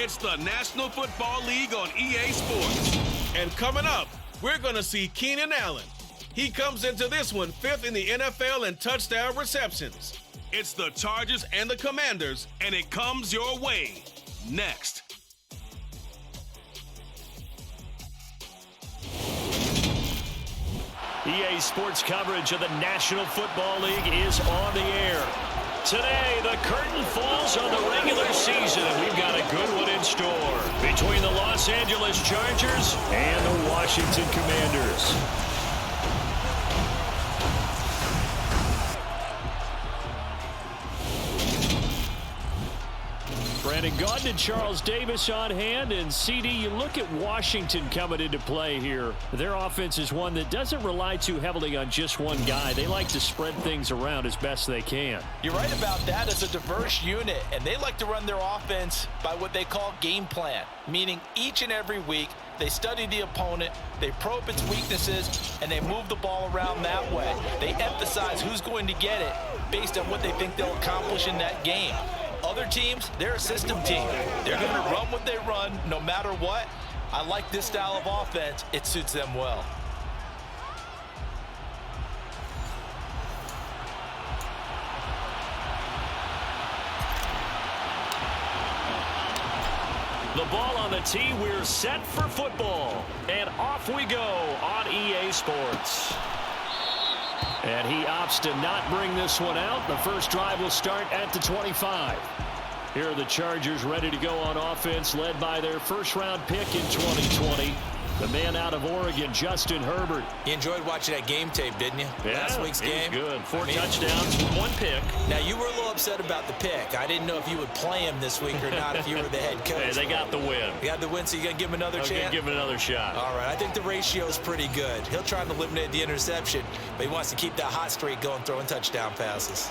It's the National Football League on EA Sports. And coming up, we're going to see Keenan Allen. He comes into this one 5th in the NFL in touchdown receptions. It's the Chargers and the Commanders, and it comes your way next. EA Sports coverage of the National Football League is on the air. Today, the curtain falls on the regular season, and we've got a good one in store between the Los Angeles Chargers and the Washington Commanders. Brandon Gaudin and Charles Davis on hand. And CD, you look at Washington coming into play here. Their offense is one that doesn't rely too heavily on just one guy. They like to spread things around as best they can. You're right about that. It's a diverse unit, and they like to run their offense by what they call game plan, meaning each and every week they study the opponent, they probe its weaknesses, and they move the ball around that way. They emphasize who's going to get it based on what they think they'll accomplish in that game. Other teams, they're a system team. They're going to run what they run no matter what. I like this style of offense. It suits them well. The ball on the tee. We're set for football. And off we go on EA Sports. And he opts to not bring this one out. The first drive will start at the 25. Here are the Chargers ready to go on offense, led by their first-round pick in 2020. The man out of Oregon, Justin Herbert. You enjoyed watching that game tape, didn't you? Yeah, Last week's game. Good. Four touchdowns, one pick. Now, you were a little upset about the pick. I didn't know if you would play him this week or not if you were the head coach. Hey, they got the win. You got the win, so you're going to give him another chance? I'm going to give him another shot. All right. I think the ratio is pretty good. He'll try and eliminate the interception, but he wants to keep that hot streak going, throwing touchdown passes.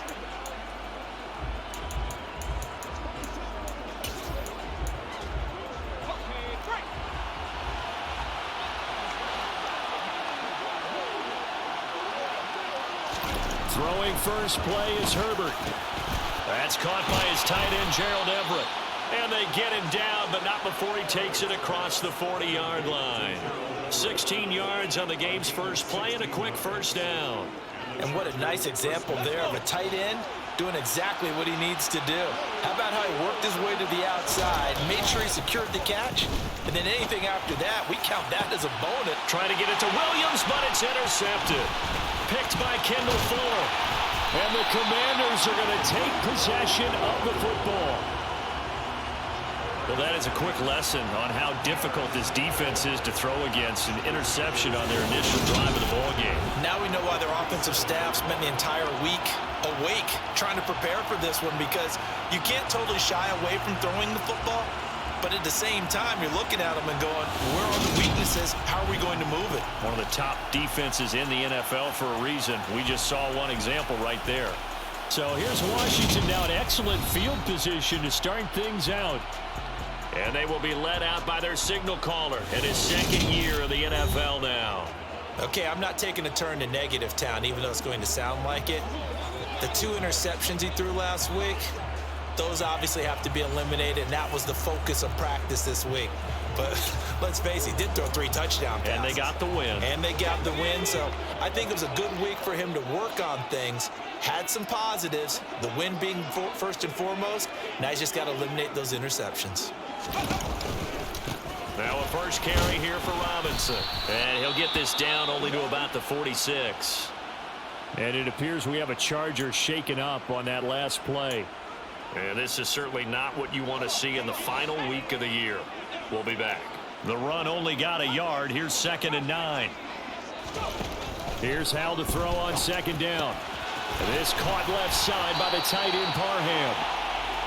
Throwing first play is Herbert. That's caught by his tight end, Gerald Everett. And they get him down, but not before he takes it across the 40-yard line. 16 yards on the game's first play and a quick first down. And what a nice example there of a tight end doing exactly what he needs to do. How about how he worked his way to the outside, made sure he secured the catch, and then anything after that, we count that as a bonus. Trying to get it to Williams, but it's intercepted. Picked by Kendall Fuller. And the Commanders are going to take possession of the football. Well, that is a quick lesson on how difficult this defense is to throw against. An interception on their initial drive of the ballgame. Now we know why their offensive staff spent the entire week awake trying to prepare for this one, because you can't totally shy away from throwing the football. But at the same time, you're looking at them and going, where are the weaknesses? How are we going to move it? One of the top defenses in the NFL for a reason. We just saw one example right there. So here's Washington now in excellent field position to start things out. And they will be led out by their signal caller in his second year of the NFL now. Okay, I'm not taking a turn to negative town, even though it's going to sound like it. The 2 interceptions he threw last week, those obviously have to be eliminated, and that was the focus of practice this week. But let's face it, he did throw 3 touchdown passes. And they got the win. And they got the win, so I think it was a good week for him to work on things. Had some positives, the win being first and foremost. Now he's just got to eliminate those interceptions. Now a first carry here for Robinson. And he'll get this down only to about the 46. And it appears we have a Charger shaken up on that last play. And this is certainly not what you want to see in the final week of the year. We'll be back. The run only got a yard. Here's 2nd and 9. Here's Hal to throw on 2nd down. And this caught left side by the tight end Parham.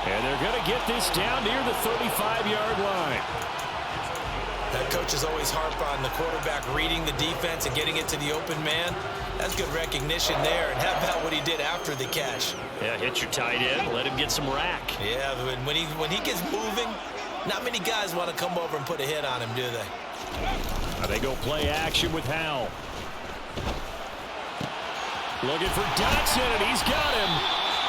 And they're going to get this down near the 35-yard line. That coach is always harp on the quarterback reading the defense and getting it to the open man. That's good recognition there. And how about what he did after the catch? Yeah, hit your tight end, let him get some rack. Yeah, when he gets moving, not many guys want to come over and put a hit on him, do they? Now they go play action with Howell. Looking for Dotson, and he's got him.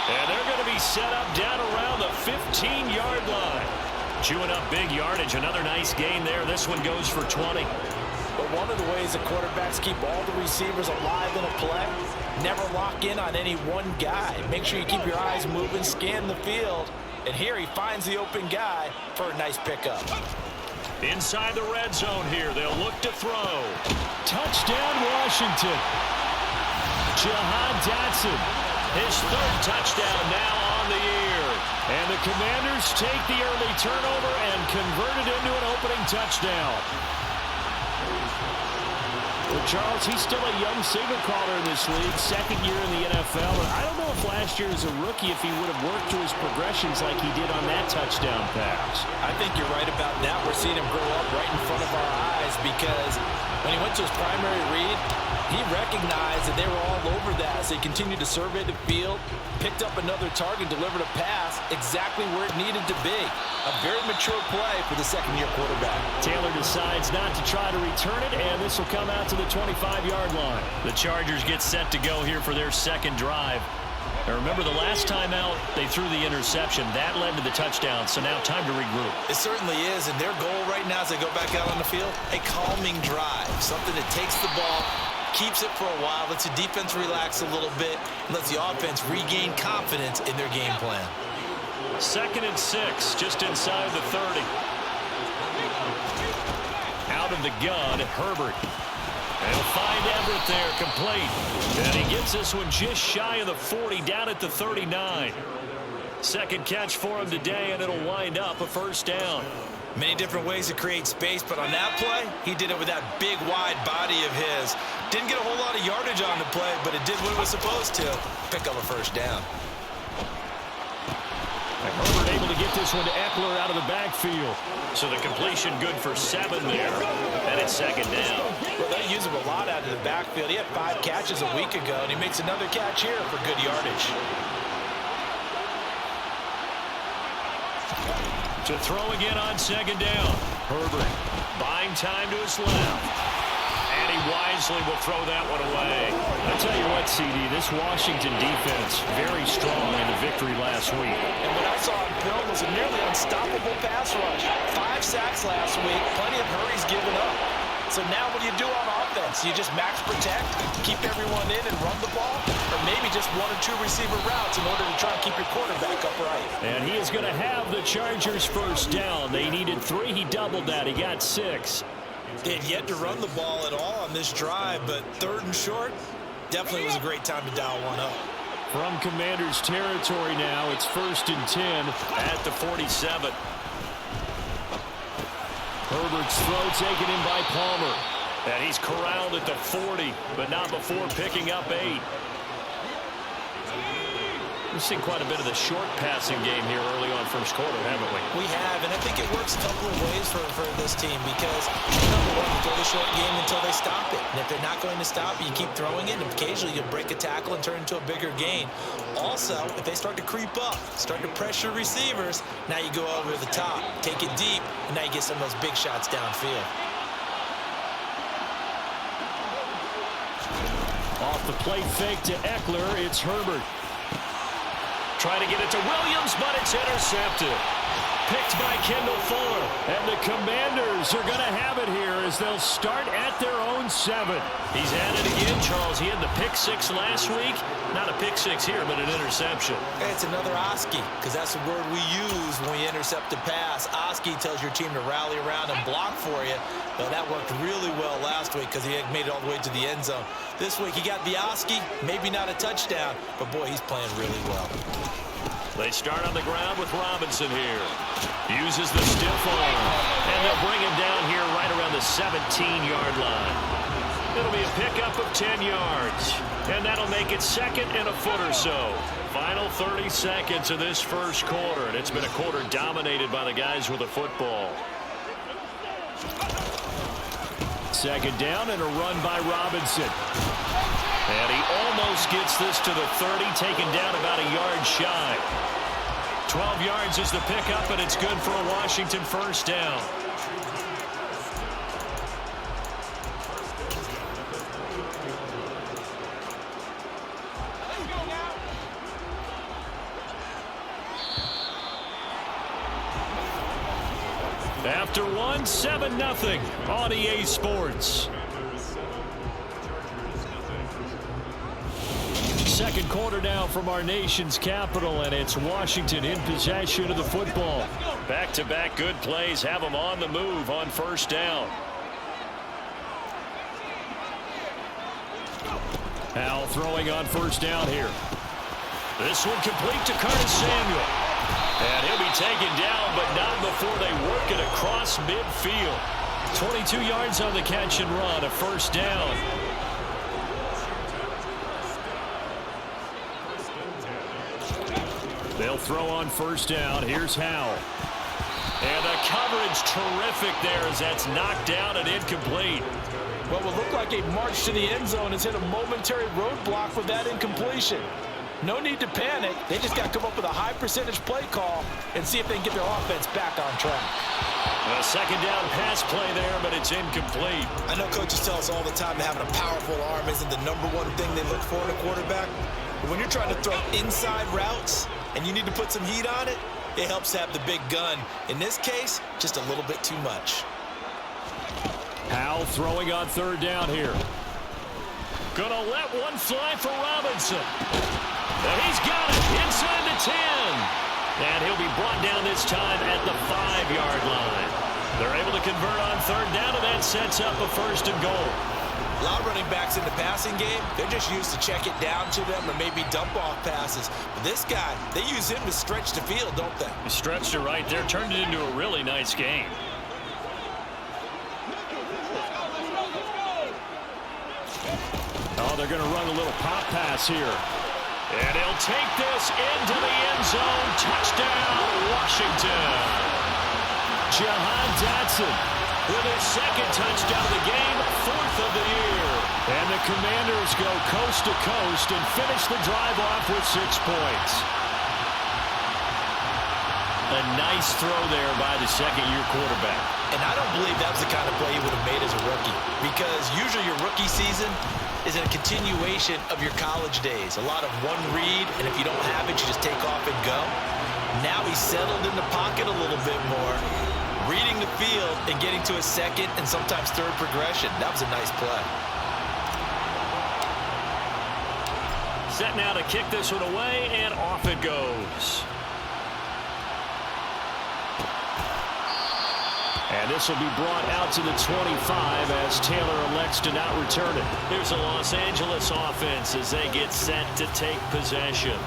And they're going to be set up down around the 15-yard line. Chewing up big yardage. Another nice gain there. This one goes for 20. But one of the ways the quarterbacks keep all the receivers alive in a play, never lock in on any one guy. Make sure you keep your eyes moving, scan the field. And here he finds the open guy for a nice pickup. Inside the red zone here. They'll look to throw. Touchdown, Washington. Jahan Dotson. His third touchdown now on the year. And the Commanders take the early turnover and convert it into an opening touchdown. Well, Charles, he's still a young signal caller in this league, second year in the NFL. And I don't know if last year as a rookie, if he would have worked through his progressions like he did on that touchdown pass. I think you're right about that. We're seeing him grow up right in front of our eyes because when he went to his primary read, he recognized that they were all over that. So he continued to survey the field, picked up another target, delivered a pass exactly where it needed to be. A very mature play for the second-year quarterback. Taylor decides not to try to return it, and this will come out to the 25-yard line. The Chargers get set to go here for their second drive. Now remember, the last time out, they threw the interception. That led to the touchdown, so now time to regroup. It certainly is, and their goal right now as they go back out on the field, a calming drive, something that takes the ball, keeps it for a while, lets the defense relax a little bit, and lets the offense regain confidence in their game plan. 2nd and 6, just inside the 30. Out of the gun, Herbert. They'll find Everett there, complete. And he gets this one just shy of the 40, down at the 39. Second catch for him today, and it'll wind up a first down. Many different ways to create space, but on that play, he did it with that big, wide body of his. Didn't get a whole lot of yardage on the play, but it did what it was supposed to. Pick up a first down. Herbert able to get this one to Eckler out of the backfield. So the completion good for 7 there. And it's second down. Well, they use him a lot out of the backfield. He had 5 catches a week ago, and he makes another catch here for good yardage. To throw again on second down. Herbert buying time to his left. And he wisely will throw that one away. I'll tell you what, CD, this Washington defense, very strong in the victory last week. And what I saw on film was a nearly unstoppable pass rush. 5 sacks last week, plenty of hurries given up. So now what do you do on offense? You just max protect, keep everyone in and run the ball? Or maybe just 1 or 2 receiver routes in order to try and keep your quarterback upright? And he is going to have the Chargers first down. They needed 3. He doubled that. He got 6. They had yet to run the ball at all on this drive, but 3rd and short, definitely was a great time to dial one up. From Commanders territory now, it's 1st and 10 at the 47. Herbert's throw taken in by Palmer. And he's corralled at the 40, but not before picking up 8. We've seen quite a bit of the short passing game here early on first quarter, haven't we? We have, and I think it works a couple of ways for this team because, number one, you throw the short game until they stop it. And if they're not going to stop it, you keep throwing it, and occasionally you'll break a tackle and turn into a bigger gain. Also, if they start to creep up, start to pressure receivers, now you go over the top, take it deep, and now you get some of those big shots downfield. Off the play fake to Eckler, it's Herbert. Trying to get it to Williams, but it's intercepted. Picked by Kendall Fuller. And the Commanders are going to have it here as they'll start at their own 7. He's at it again, Charles. He had the pick 6 last week. Not a pick 6 here, but an interception. Hey, it's another Oski, because that's the word we use when we intercept a pass. Oski tells your team to rally around and block for you. Well, that worked really well last week because he had made it all the way to the end zone. This week, he got the Oski, maybe not a touchdown, but boy, he's playing really well. They start on the ground with Robinson here. Uses the stiff arm. And they'll bring him down here right around the 17-yard line. It'll be a pickup of 10 yards. And that'll make it 2nd and a foot or so. Final 30 seconds of this first quarter. And it's been a quarter dominated by the guys with the football. 2nd down and a run by Robinson. And he almost gets this to the 30, taken down about a yard shy. 12 yards is the pickup, and it's good for a Washington first down. after one, 7-0 on EA Sports. Second quarter now from our nation's capital, and it's Washington in possession of the football. Back-to-back good plays have them on the move on first down. Al throwing on first down here. This one complete to Curtis Samuel. And he'll be taken down, but not before they work it across midfield. 22 yards on the catch and run, a first down. They'll throw on first down. Here's Howell. And the coverage terrific there as that's knocked down and incomplete. What will look like a march to the end zone has hit a momentary roadblock with that incompletion. No need to panic. They just got to come up with a high percentage play call and see if they can get their offense back on track. A second down pass play there, but it's incomplete. I know coaches tell us all the time that having a powerful arm isn't the #1 thing they look for in a quarterback. But when you're trying to throw inside routes and you need to put some heat on it, it helps have the big gun. In this case, just a little bit too much. Howell throwing on third down here. Gonna let one fly for Robinson. And he's got it inside the 10. And he'll be brought down this time at the 5-yard line. They're able to convert on third down, and that sets up a first and goal. A lot of running backs in the passing game, they're just used to check it down to them or maybe dump off passes. But this guy, they use him to stretch the field, don't they? He stretched it right there, turned it into a really nice game. Oh, they're going to run a little pop pass here. And he'll take this into the end zone. Touchdown, Washington. Jahan Dotson with his second touchdown of the game, 4th of the year. And the Commanders go coast to coast and finish the drive off with 6 points. A nice throw there by the second-year quarterback. And I don't believe that was the kind of play he would have made as a rookie, because usually your rookie season is a continuation of your college days. A lot of one read, and if you don't have it, you just take off and go. Now he's settled in the pocket a little bit more, reading the field and getting to a second and sometimes third progression. That was a nice play. Set now to kick this one away, and off it goes. And this will be brought out to the 25 as Taylor elects to not return it. Here's the Los Angeles offense as they get set to take possession.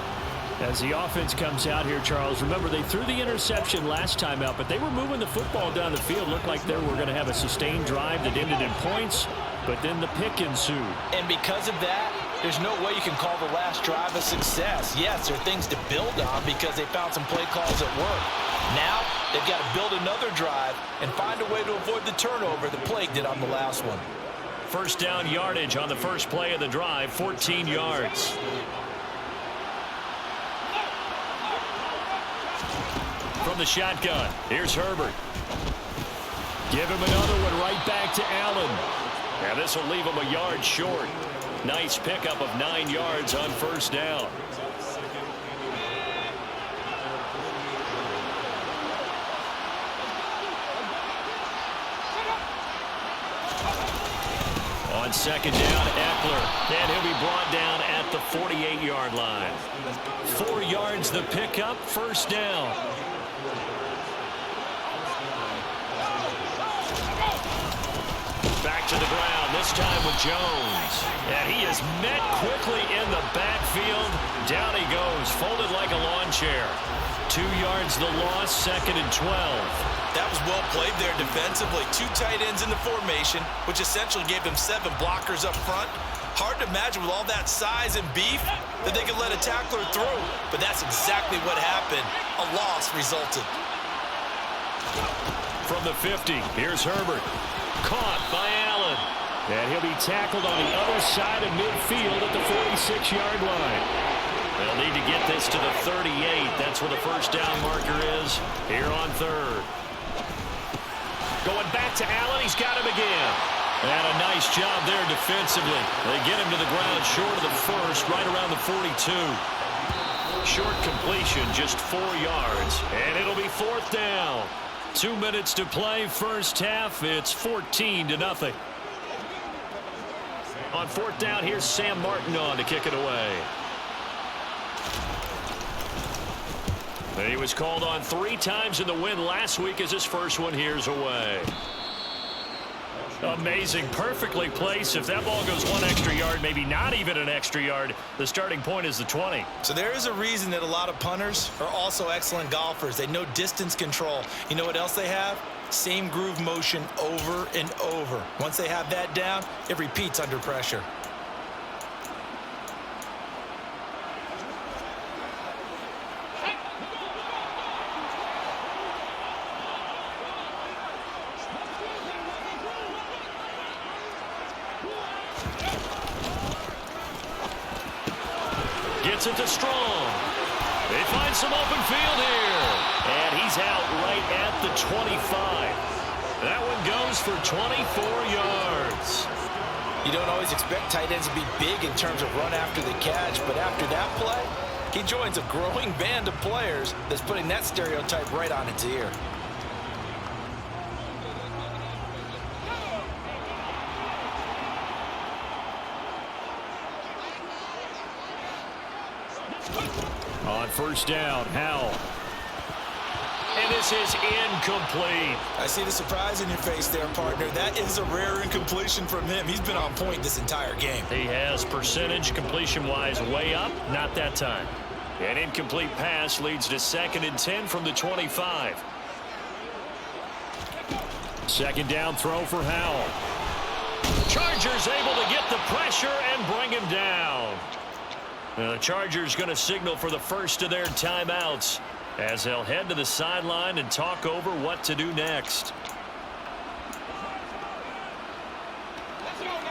As the offense comes out here, Charles, remember they threw the interception last time out, but they were moving the football down the field. Looked like they were going to have a sustained drive that ended in points, but then the pick ensued. And because of that, there's no way you can call the last drive a success. Yes, there are things to build on because they found some play calls that work. Now, they've got to build another drive and find a way to avoid the turnover the Plague did on the last one. First down yardage on the first play of the drive, 14 yards. From the shotgun, here's Herbert. Give him another one right back to Allen. And this will leave him a yard short. Nice pickup of 9 yards on first down. On second down, Eckler, and he'll be brought down at the 48-yard line. 4 yards the pickup, first down. Back to the ground, this time with Jones. And he is met quickly in the backfield. Down he goes, folded like a lawn chair. 2 yards the loss, second and 12. That was well played there defensively. 2 tight ends in the formation, which essentially gave them 7 blockers up front. Hard to imagine with all that size and beef that they could let a tackler through. But that's exactly what happened. A loss resulted. From the 50, here's Herbert. Caught by Allen. And he'll be tackled on the other side of midfield at the 46-yard line. They'll need to get this to the 38. That's where the first down marker is here on third. Going back to Allen. He's got him again. And a nice job there defensively. They get him to the ground short of the first, right around the 42. Short completion, just 4 yards. And it'll be fourth down. 2 minutes to play first half. It's 14-0. On fourth down, here's Sam Martin on to kick it away. He was called on 3 times in the win last week as his first one. Here's away. Amazing. Perfectly placed. If that ball goes 1 extra yard, maybe not even an extra yard, the starting point is the 20. So there is a reason that a lot of punters are also excellent golfers. They know distance control. You know what else they have? Same groove motion over and over. Once they have that down, it repeats under pressure. Gets it to Strong. They find some open field here. And he's out right at the 25. That one goes for 24 yards. You don't always expect tight ends to be big in terms of run after the catch, but after that play, he joins a growing band of players that's putting that stereotype right on its ear. On first down, Howell. And this is incomplete. I see the surprise in your face there, partner. That is a rare incompletion from him. He's been on point this entire game. He has percentage completion-wise way up, not that time. An incomplete pass leads to 2nd and 10 from the 25. Second down throw for Howell. Chargers able to get the pressure and bring him down. Now the Chargers going to signal for the first of their timeouts as they'll head to the sideline and talk over what to do next.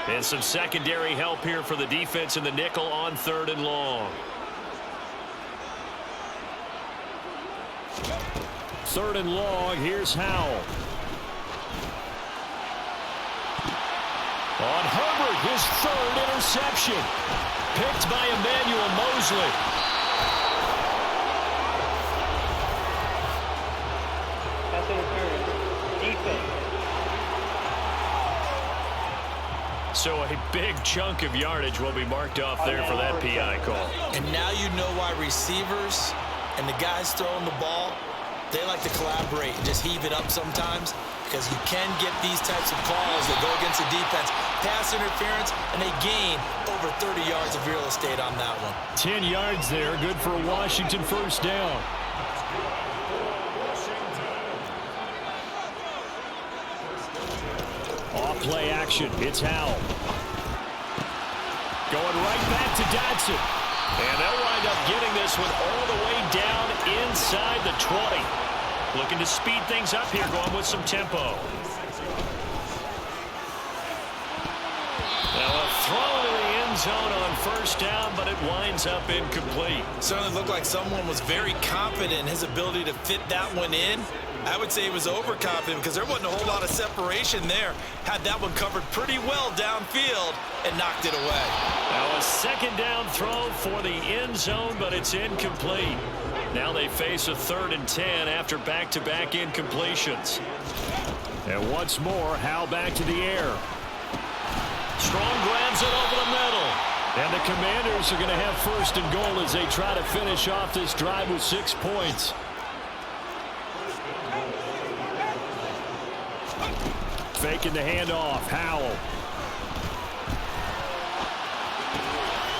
And some secondary help here for the defense in the nickel on 3rd and long. 3rd and long, here's Howell. On Herbert, his 3rd interception. Picked by Emmanuel Mosley. Pass interference. Defense. So a big chunk of yardage will be marked off there for that PI call. And now you know why receivers and the guys throwing the ball, they like to collaborate and just heave it up sometimes, because you can get these types of calls that go against the defense. Pass interference, and they gain over 30 yards of real estate on that one. 10 yards there, good for a Washington first down. Off play action, it's Howell. Going right back to Dodson. And they'll wind up getting this one all the way down inside the 20. Looking to speed things up here, going with some tempo. Now a throw to the end zone on first down, but it winds up incomplete. Certainly looked like someone was very confident in his ability to fit that one in. I would say he was overconfident because there wasn't a whole lot of separation there. Had that one covered pretty well downfield and knocked it away. Now a 2nd down throw for the end zone, but it's incomplete. Now they face a 3rd and 10 after back-to-back incompletions. And once more, Howell back to the air. Strong grabs it over the middle. And the Commanders are going to have 1st and goal as they try to finish off this drive with 6 points. Faking the handoff, Howell.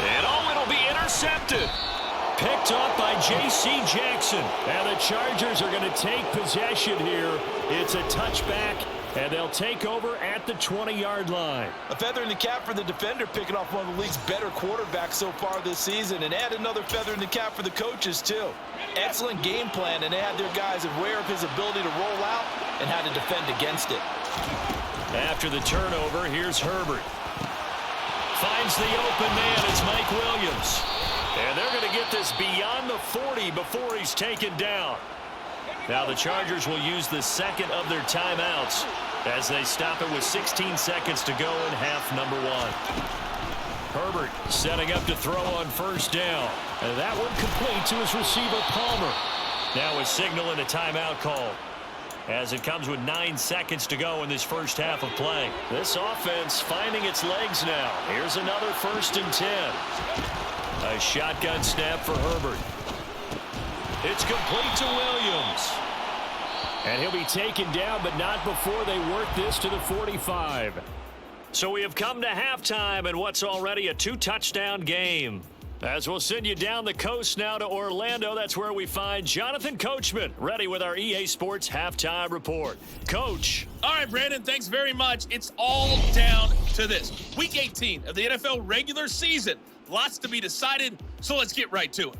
And oh, it'll be intercepted. Picked up by J.C. Jackson. And the Chargers are going to take possession here. It's a touchback, and they'll take over at the 20-yard line. A feather in the cap for the defender, picking off one of the league's better quarterbacks so far this season, and add another feather in the cap for the coaches, too. Excellent game plan, and they had their guys aware of his ability to roll out and how to defend against it. After the turnover, here's Herbert. Finds the open man. It's Mike Williams. And they're going to get this beyond the 40 before he's taken down. Now the Chargers will use the 2nd of their timeouts as they stop it with 16 seconds to go in half number 1. Herbert setting up to throw on first down. And that one complete to his receiver, Palmer. Now a signal and a timeout call. as it comes with 9 seconds to go in this first half of play. This offense finding its legs now. Here's another 1st and 10. A shotgun snap for Herbert. It's complete to Williams. And he'll be taken down, but not before they work this to the 45. So we have come to halftime in what's already a 2-touchdown game. As we'll send you down the coast now to Orlando, that's where we find Jonathan Coachman, ready with our EA Sports Halftime Report. Coach. All right, Brandon, thanks very much. It's all down to this. Week 18 of the NFL regular season. Lots to be decided, so let's get right to it.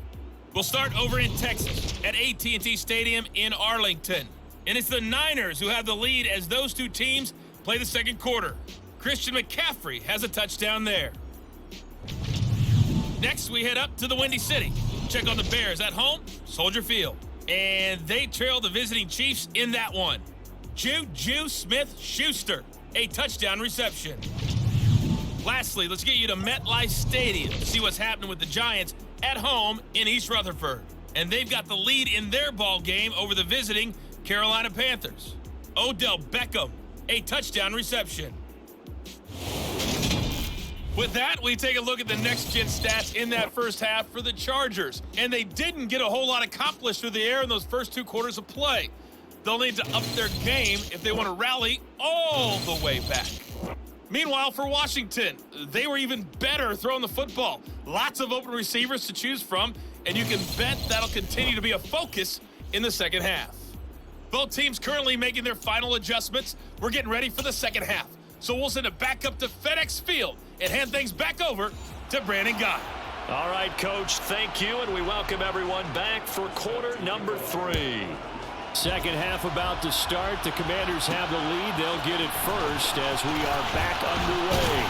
We'll start over in Texas at AT&T Stadium in Arlington. And it's the Niners who have the lead as those two teams play the second quarter. Christian McCaffrey has a touchdown there. Next, we head up to the Windy City. Check on the Bears at home, Soldier Field. And they trail the visiting Chiefs in that one. Juju Smith-Schuster, a touchdown reception. Lastly, let's get you to MetLife Stadium to see what's happening with the Giants at home in East Rutherford. And they've got the lead in their ball game over the visiting Carolina Panthers. Odell Beckham, a touchdown reception. With that, we take a look at the next-gen stats in that first half for the Chargers. And they didn't get a whole lot accomplished through the air in those first 2 quarters of play. They'll need to up their game if they want to rally all the way back. Meanwhile, for Washington, they were even better throwing the football. Lots of open receivers to choose from, and you can bet that'll continue to be a focus in the second half. Both teams currently making their final adjustments. We're getting ready for the second half. So we'll send it back up to FedEx Field and hand things back over to Brandon Guy. All right, Coach, thank you, and we welcome everyone back for quarter number 3. Second half about to start. The Commanders have the lead. They'll get it first as we are back underway.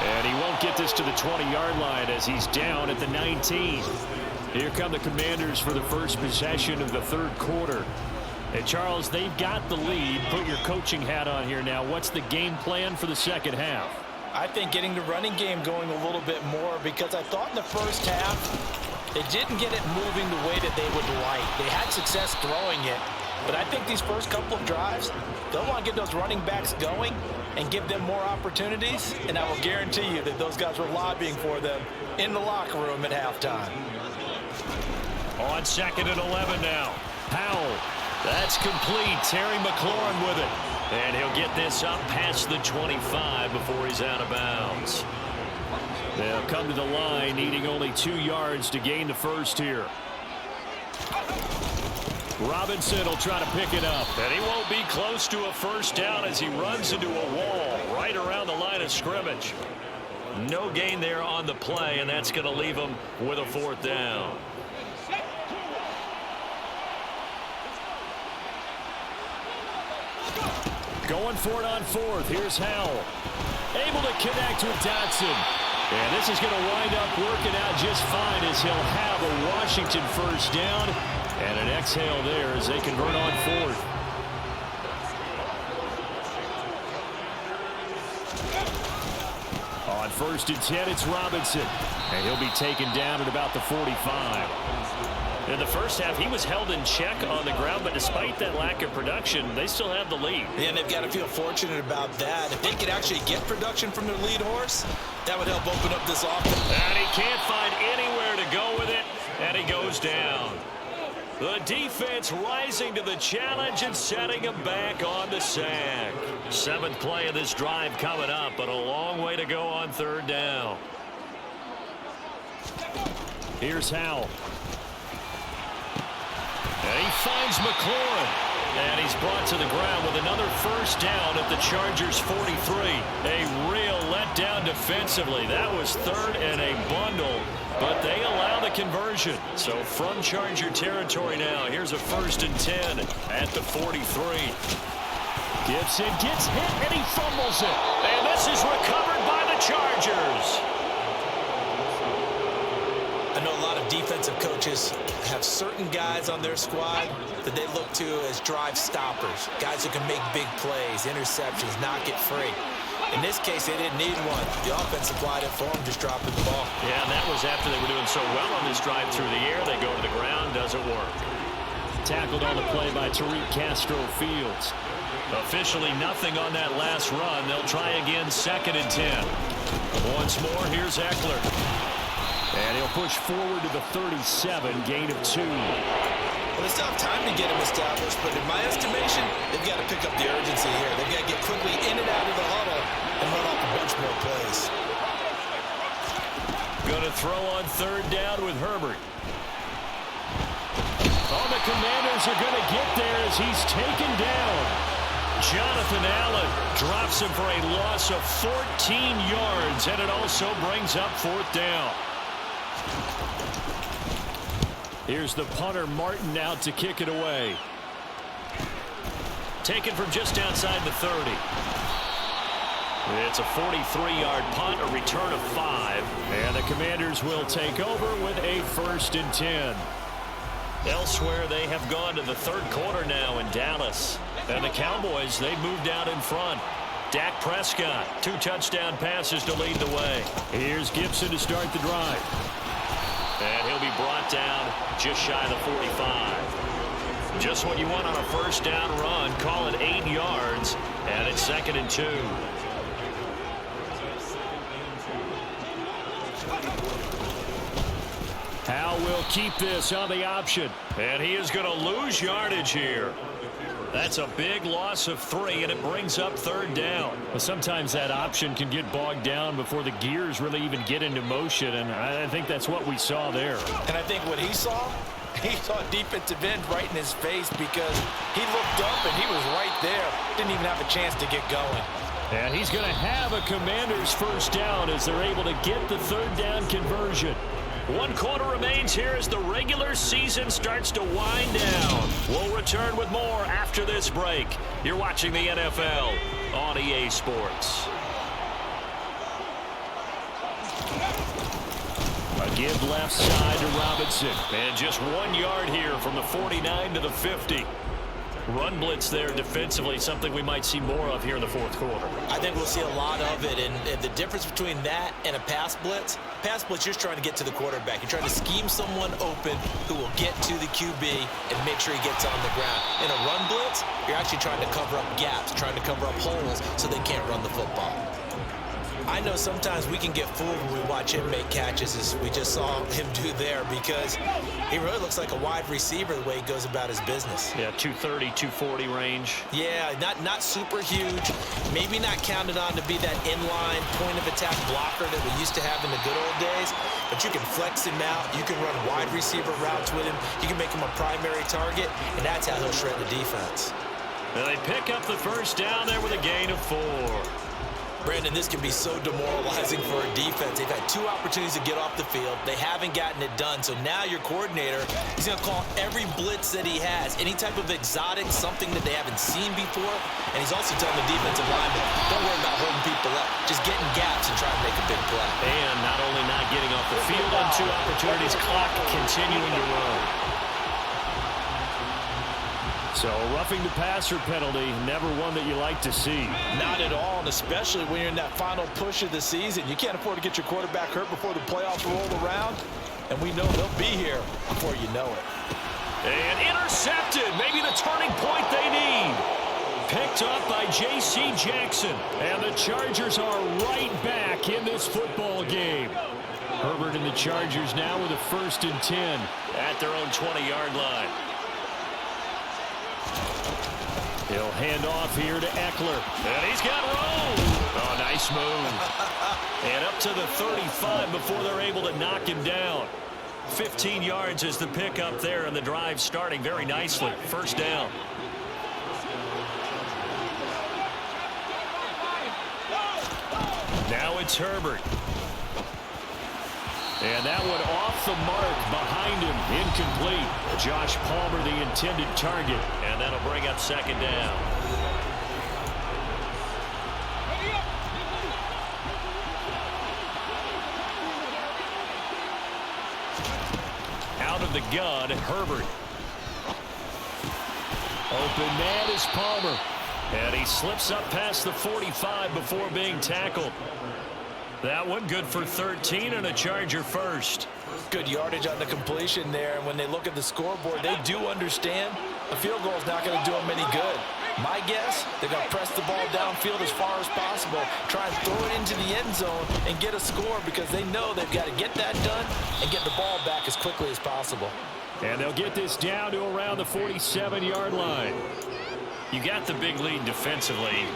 And he won't get this to the 20-yard line as he's down at the 19. Here come the Commanders for the first possession of the third quarter. And Charles, they've got the lead. Put your coaching hat on here now. What's the game plan for the second half? I think getting the running game going a little bit more, because I thought in the first half they didn't get it moving the way that they would like. They had success throwing it, but I think these first couple of drives, they'll want to get those running backs going and give them more opportunities, and I will guarantee you that those guys were lobbying for them in the locker room at halftime. On 2nd and 11 now. Powell. That's complete. Terry McLaurin with it. And he'll get this up past the 25 before he's out of bounds. They'll come to the line, needing only 2 yards to gain the first here. Robinson will try to pick it up. And he won't be close to a first down as he runs into a wall right around the line of scrimmage. No gain there on the play, and that's going to leave him with a 4th down. Going for it on 4th. Here's Howell. Able to connect with Dotson. And this is going to wind up working out just fine as he'll have a Washington first down. And an exhale there as they convert on 4th. On 1st and 10, it's Robinson. And he'll be taken down at about the 45. In the first half, he was held in check on the ground, but despite that lack of production, they still have the lead. Yeah, and they've got to feel fortunate about that. If they could actually get production from their lead horse, that would help open up this offense. And he can't find anywhere to go with it, and he goes down. The defense rising to the challenge and setting him back on the sack. 7th play of this drive coming up, but a long way to go on 3rd down. Here's Howell. And he finds McLaurin. And he's brought to the ground with another first down at the Chargers' 43. A real letdown defensively. That was 3rd and a bundle, but they allow the conversion. So from Charger territory now, here's a 1st and 10 at the 43. Gibson gets hit and he fumbles it. And this is recovered by the Chargers. I know a lot of defensive coaches have certain guys on their squad that they look to as drive stoppers, guys who can make big plays, interceptions, knock it free. In this case, they didn't need one. The offense supplied it for them, just dropping the ball. Yeah, and that was after they were doing so well on this drive through the air. They go to the ground, doesn't work. Tackled on the play by Tariq Castro-Fields. Officially nothing on that last run. They'll try again, 2nd and 10. Once more, here's Eckler. And he'll push forward to the 37, gain of 2. Well, they still have time to get him established, but in my estimation, they've got to pick up the urgency here. They've got to get quickly in and out of the huddle and run off a bunch more plays. Going to throw on 3rd down with Herbert. Oh, the Commanders are going to get there as he's taken down. Jonathan Allen drops him for a loss of 14 yards, and it also brings up 4th down. Here's the punter, Martin, out to kick it away. Taken from just outside the 30. It's a 43-yard punt, a return of 5. And the Commanders will take over with a 1st and 10. Elsewhere, they have gone to the 3rd quarter now in Dallas. And the Cowboys, they moved out in front. Dak Prescott, 2 touchdown passes to lead the way. Here's Gibson to start the drive. And he'll be brought down just shy of the 45. Just what you want on a 1st down run. Call it 8 yards. And it's 2nd and 2. Howe will keep this on the option. And he is going to lose yardage here. That's a big loss of 3, and it brings up 3rd down. But sometimes that option can get bogged down before the gears really even get into motion, and I think that's what we saw there. And I think what he saw defensive end right in his face because he looked up and he was right there. Didn't even have a chance to get going. And he's going to have a Commanders 1st down as they're able to get the 3rd down conversion. 1 quarter remains here as the regular season starts to wind down. We'll return with more after this break. You're watching the NFL on EA Sports. A give left side to Robinson. And just 1 yard here from the 49 to the 50. Run blitz there defensively, something we might see more of here in the 4th quarter. I think we'll see a lot of it, and the difference between that and a pass blitz, you're just trying to get to the quarterback. You're trying to scheme someone open who will get to the QB and make sure he gets on the ground. In a run blitz, you're actually trying to cover up gaps, trying to cover up holes so they can't run the football. I know sometimes we can get fooled when we watch him make catches, as we just saw him do there, because he really looks like a wide receiver the way he goes about his business. Yeah, 230, 240 range. Yeah, not super huge. Maybe not counted on to be that inline point-of-attack blocker that we used to have in the good old days, but you can flex him out. You can run wide receiver routes with him. You can make him a primary target, and that's how he'll shred the defense. And they pick up the 1st down there with a gain of 4. Brandon, this can be so demoralizing for a defense. They've had 2 opportunities to get off the field. They haven't gotten it done. So now your coordinator, he's going to call every blitz that he has, any type of exotic, something that they haven't seen before. And he's also telling the defensive lineman, don't worry about holding people up. Just get in gaps and try to make a big play. And not only not getting off the field on 2 opportunities, clock continuing to run. So a roughing the passer penalty, never one that you like to see. Not at all, and especially when you're in that final push of the season. You can't afford to get your quarterback hurt before the playoffs roll around, and we know they'll be here before you know it. And intercepted, maybe the turning point they need. Picked up by J.C. Jackson, and the Chargers are right back in this football game. Herbert and the Chargers now with a 1st and 10 at their own 20-yard line. He'll hand off here to Eckler. And he's got room. Oh, nice move. And up to the 35 before they're able to knock him down. 15 yards is the pickup there, and the drive starting very nicely. 1st down. Now it's Herbert. And that one off the mark behind him, incomplete. Josh Palmer, the intended target, and that'll bring up 2nd down. Out of the gun, Herbert. Open man is Palmer. And he slips up past the 45 before being tackled. That one good for 13 and a Charger 1st. Good yardage on the completion there, and when they look at the scoreboard, they do understand a field goal is not going to do them any good. My guess, they're going to press the ball downfield as far as possible, try and throw it into the end zone and get a score because they know they've got to get that done and get the ball back as quickly as possible. And they'll get this down to around the 47-yard line. You got the big lead defensively,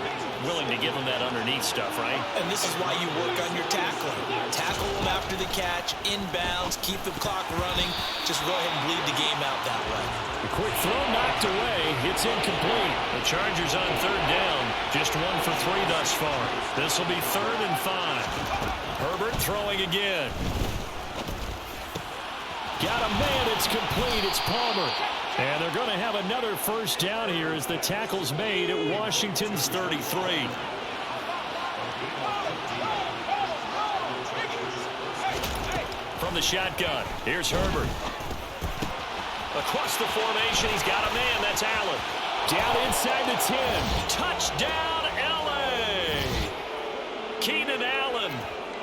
willing to give them that underneath stuff, right? And this is why you work on your tackling. Tackle them after the catch, inbounds, keep the clock running. Just go ahead and bleed the game out that way. The quick throw knocked away. It's incomplete. The Chargers on third down. Just 1 for 3 thus far. This will be 3rd and 5. Herbert throwing again. Got a man. It's complete. It's Palmer. And they're going to have another first down here as the tackle's made at Washington's 33. From the shotgun, here's Herbert. Across the formation, he's got a man. That's Allen. Down inside the 10. Touchdown, L.A. Keenan Allen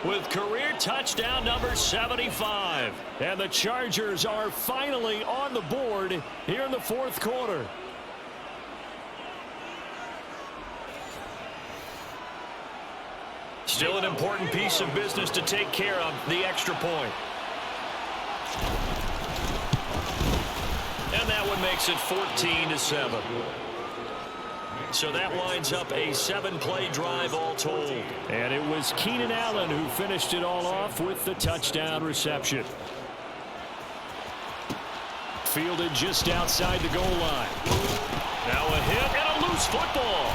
with career touchdown number 75. And the Chargers are finally on the board here in the 4th quarter. Still an important piece of business to take care of, the extra point. And that one makes it 14-7. So that winds up a 7-play drive all told. And it was Keenan Allen who finished it all off with the touchdown reception. Fielded just outside the goal line. Now a hit and a loose football.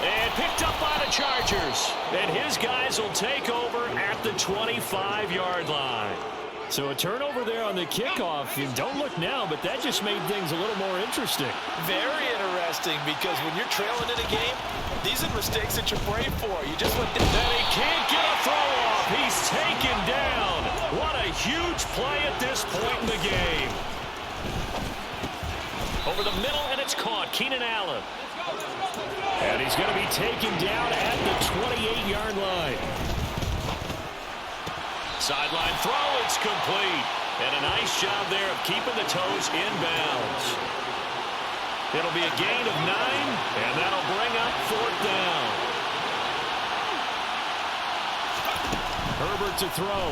And picked up by the Chargers. And his guys will take over at the 25-yard line. So a turnover there on the kickoff. And don't look now, but that just made things a little more interesting. Very interesting, because when you're trailing in a game, these are mistakes that you pray for. You just went down. And he can't get a throw off. He's taken down. What a huge play at this point in the game. Over the middle, and it's caught. Keenan Allen. And he's going to be taken down at the 28-yard line. Sideline throw, it's complete. And a nice job there of keeping the toes inbounds. It'll be a gain of 9, and that'll bring up 4th down. Herbert to throw.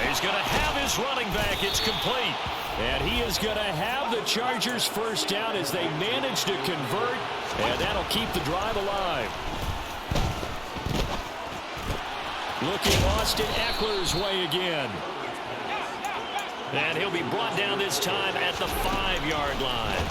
He's going to have his running back. It's complete. And he is going to have the Chargers first down as they manage to convert, and that'll keep the drive alive. Looking Austin Eckler's way again. And he'll be brought down this time at the 5-yard line.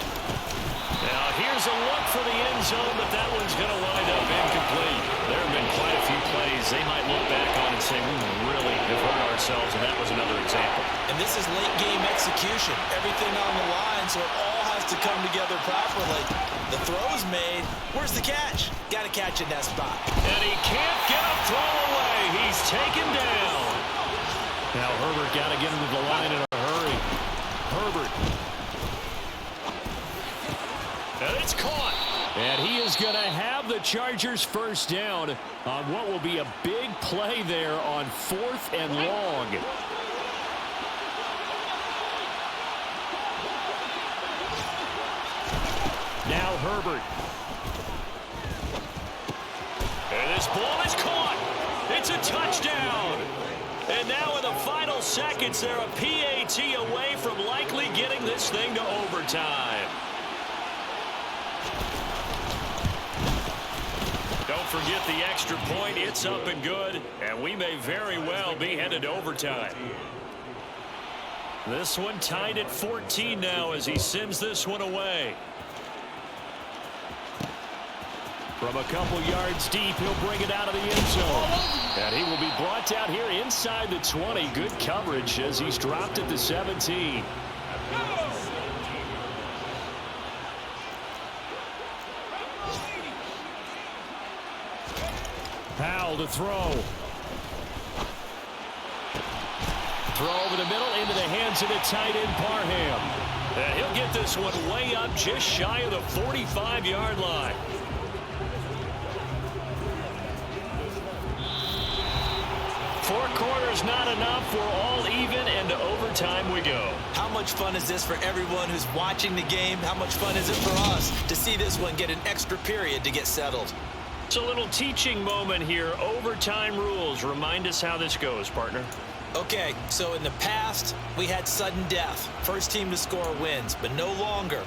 Now here's a look for the end zone, but that one's going to wind up incomplete. There have been quite a few plays they might look back on and say, we really have hurt ourselves, and that was another example. And this is late game execution. Everything on the line, so it all has to come together properly. The throw's made. Where's the catch? Got to catch in that spot. And he can't get a throw away. He's taken down. Now Herbert got to get into the line in a hurry. Herbert. And it's caught. And he is going to have the Chargers first down on what will be a big play there on 4th and long. Now Herbert. And this ball is caught. It's a touchdown. And now in the final seconds, they're a PAT away from likely getting this thing to overtime. Don't forget the extra point. It's up and good, and we may very well be headed to overtime. This one tied at 14 now as he sends this one away. From a couple yards deep, he'll bring it out of the end zone. And he will be brought down here inside the 20. Good coverage as he's dropped at the 17. Powell to throw. Throw over the middle into the hands of the tight end, Parham. And he'll get this one way up just shy of the 45-yard line. 4 quarters not enough. We're all even, and to overtime we go. How much fun is this for everyone who's watching the game? How much fun is it for us to see this one get an extra period to get settled? It's a little teaching moment here. Overtime rules. Remind us how this goes, partner. Okay, so in the past, we had sudden death. First team to score wins, but no longer.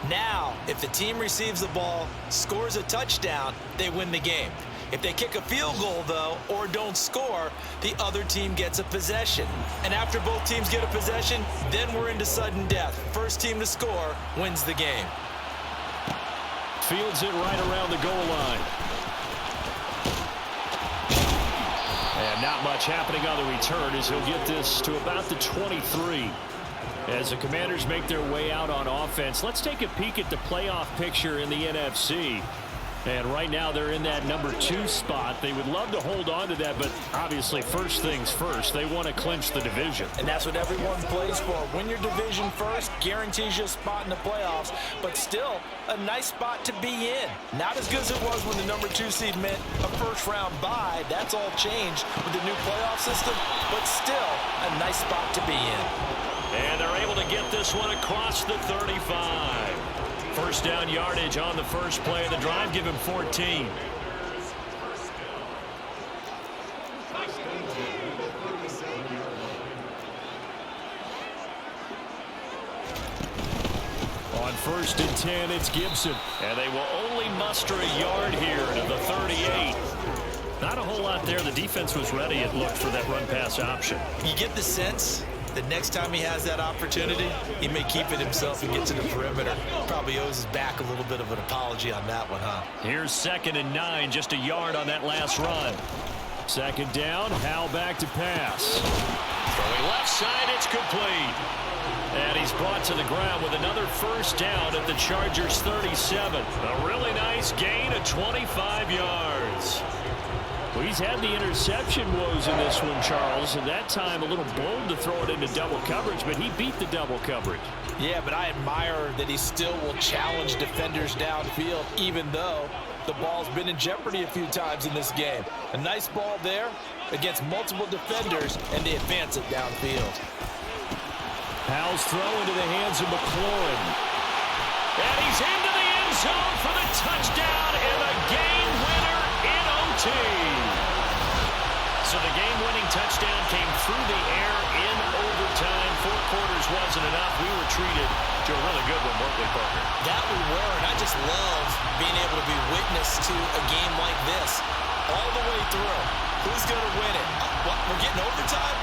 Now, if the team receives the ball, scores a touchdown, they win the game. If they kick a field goal, though, or don't score, the other team gets a possession. And after both teams get a possession, then we're into sudden death. First team to score wins the game. Fields it right around the goal line. And not much happening on the return as he'll get this to about the 23. As the Commanders make their way out on offense, let's take a peek at the playoff picture in the NFC. And right now they're in that number 2 spot. They would love to hold on to that, but obviously first things first. They want to clinch the division. And that's what everyone plays for. Win your division first, guarantees you a spot in the playoffs, but still a nice spot to be in. Not as good as it was when the number 2 seed meant a first-round bye. That's all changed with the new playoff system, but still a nice spot to be in. And they're able to get this one across the 35. First down yardage on the first play of the drive. Give him 14. On 1st and 10, it's Gibson. And they will only muster a yard here to the 38. Not a whole lot there. The defense was ready, it looked, for that run-pass option. You get the sense the next time he has that opportunity, he may keep it himself and get to the perimeter. Probably owes his back a little bit of an apology on that one, huh? Here's 2nd and 9, just a yard on that last run. 2nd down, Howell back to pass. Throwing left side, it's complete. And he's brought to the ground with another first down at the Chargers' 37. A really nice gain of 25 yards. Well, he's had the interception woes in this one, Charles, and that time a little bold to throw it into double coverage, but he beat the double coverage. Yeah, but I admire that he still will challenge defenders downfield, even though the ball's been in jeopardy a few times in this game. A nice ball there against multiple defenders, and they advance it downfield. Howell's throw into the hands of McLaurin. And he's into the end zone for the touchdown and the game winner in OT. So the game-winning touchdown came through the air in overtime. 4 quarters wasn't enough. We were treated to a really good one, weren't we, Parker? That we were, and I just love being able to be witness to a game like this all the way through. Who's going to win it? What, we're getting overtime?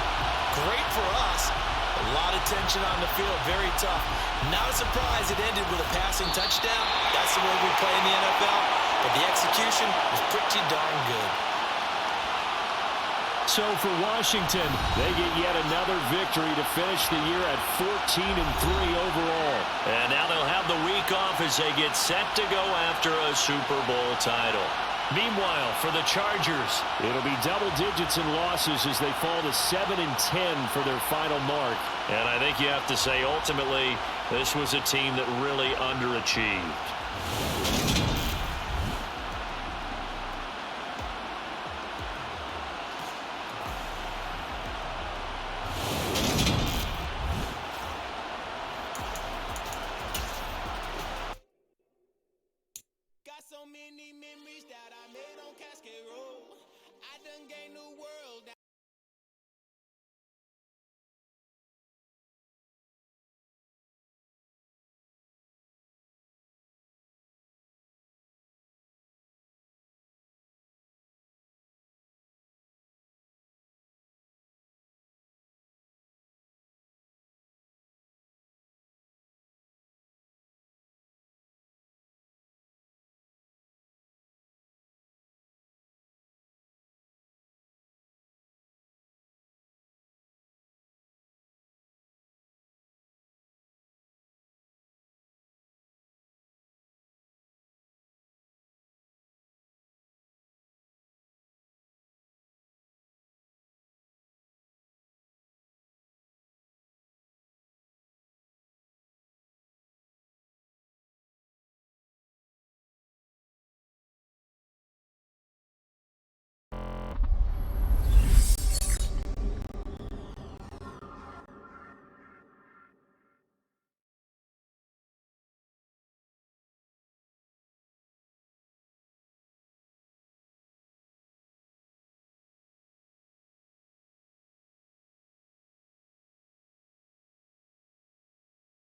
Great for us. A lot of tension on the field, very tough. Not a surprise it ended with a passing touchdown. That's the way we play in the NFL. But the execution was pretty darn good. So for Washington, they get yet another victory to finish the year at 14-3 overall. And now they'll have the week off as they get set to go after a Super Bowl title. Meanwhile, for the Chargers, it'll be double digits in losses as they fall to 7-10 for their final mark. And I think you have to say, ultimately, this was a team that really underachieved.